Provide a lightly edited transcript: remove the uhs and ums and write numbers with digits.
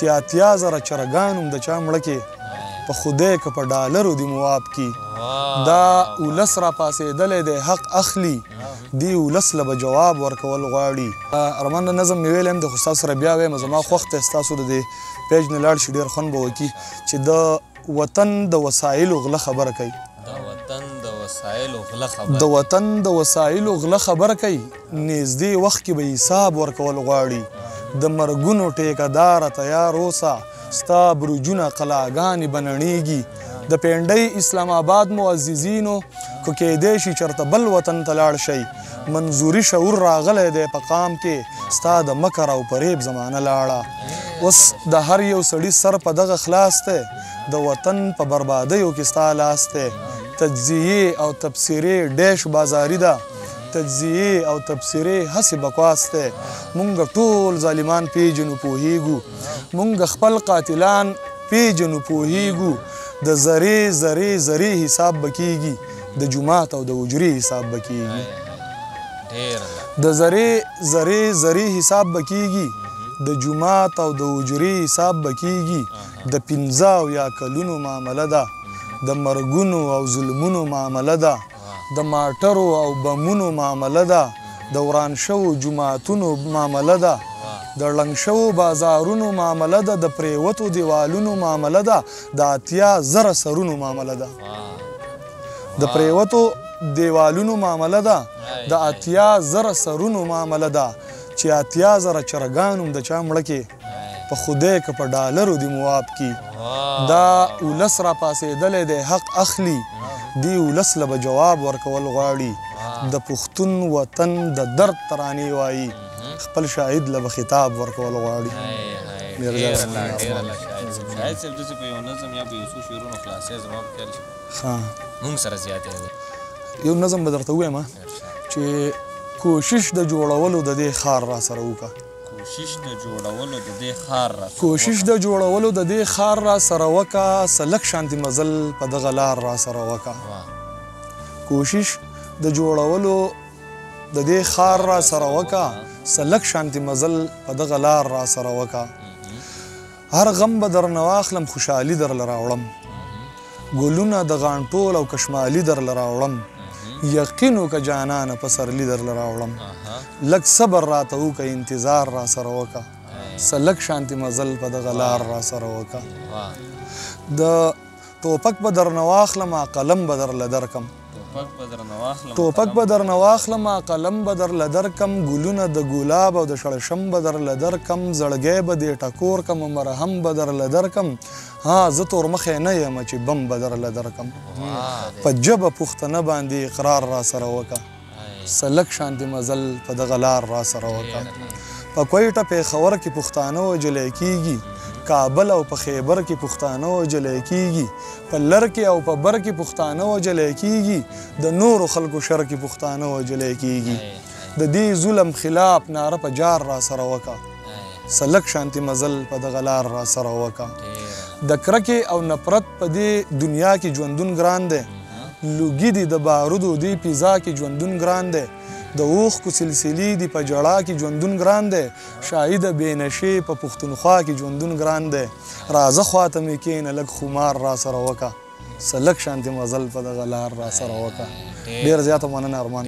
چې اتیا زره چرګان هم د چا مړه کې په خدای که په ډالرو دې مواب کی دا ولس را پاسېدلی دی حق اخلي دې ولس له به جواب ورکول غواړي ارمان نظم مې ویلی هم د خو ستاسو سره بیا وایم زما خوښ دی ستاسو د دې پیج نه لاړ شي ډېر خوند به وکړي چې د وطن د وسایلو غله خبره کوي د وطن د وسایلو غله خبره کوي نږدې وخت کې به حساب ورکول غواړي د مرګونو ټیکهداره تیار اوسه ستا برجونه قلاګانې به نړېږي د پینډۍ اسلام آباد معززینو که کیدی شي چېرته بل وطن ته لاړ شئ منظوري شعور راغلی دی په قام کې ستا د مکر او فریب زمانه لاړه اوس د هر یو سړي سر په دغه خلاص دی د وطن په بربادیو کې ستا لاس دی تجزیې او تبصرې ډیش بازاري ده تجزیې او تبصرې هسې بکواس دی مونږ ټول ظالمان پیژنو پوهیږو مونږ خپل قاتلان پیژنو پوهیږو د ذرې ذرې ذرې حساب به کیږي د جومات او د حجرې حساب به کیږي د ذرې ذرې ذرې حساب به کیږي د جومات او د حجرې حساب به کیږي د 15 یا کلونو معامله ده د مرګونو او ظلمونو معامله ده د ماټرو او بمونو معامله ده د وران شوو جوماتونو معامله ده د ړنګ شوو بازارونو معامله ده د پریوتو دیوالونو معامله ده د 80,000 سرونو معامله ده د پریوتو دیوالونو معامله ده د 80,000 سرونو معامله ده چې 80,000 چرګان هم د چا مړه کې په خدای که په ډالرو دې مواب کی دا ولس را پاسېدلی دی حق اخلي دې ولس له به جواب ورکول غواړي د پښتون وطن د درد ترانې وایي خپل شاهد له به خطاب ورکول غواړي شاهد صاحب داسې په یو نظم یا په یو څو شعرونو خلاصې زما په خیال چې مونږ سره زیاتې یو نظم به درته ووایم چې کوشش د جوړولو د دې ښار را سره وکړه کوشش د جوړولو د دې ښار را سره وکړه سلک شانتي مزل په دغه لار را سره وکړه کوشش د جوړولو د دې ښار را سره وکړه سلک شانتي مزل په دغه لار را سره وکړه هر غم به درنه واخلم خوشحالي درله راوړم ګلونه د غانټول او کشمالي درله راوړم یقین وکړه جانانه پسرلي درله راوړم لږ صبر راته وکړه انتظار را سره وکړه سلک شانتي مزل په دغه لار را سره وکړه د ټوپک به درنه واخلم قلم به درله درکم ټوپک به درنه واخلم قلم به درله درکم ګلونه د ګلاب او د شړشم به درله درکم زړګی به دې ټکور کم مرهم به درله درکم ها زه تورمخی نه یم چې بم به درله درکم په ژبه پښتنه باندې اقرار را سره وکړه سلک شانتي مزل په دغه لار را سره وکړه په کویټه پېښور کې پښتانه وژلی کېږي کابل او په خیبر کې پښتانه وژلی کېږي په لر کې او په بر کې پښتانه وژلی کېږي د نورو خلکو شر کې پښتانه وژلی کېږي د دې ظلم خلاف ناره په جار را سره وکړه سلک شانتي مزل په دغه لار را سره وکړه د کرکې او نفرت په دې دنیا کې ژوندون ګران دی لوګي دي د بارودو دې فضا کې ژوندون ګران دی د اوښکو سلسلې دي په جړا کې ژوندون ګران دی شاهد بېنشې په پښتونخوا کې ژوندون ګران دی راځه خواته مې کښېنه لږ خمار را سره وکړه سلک شانتي مزل په دغه لار را سره وکړه ډېره زیاته مننه ارمان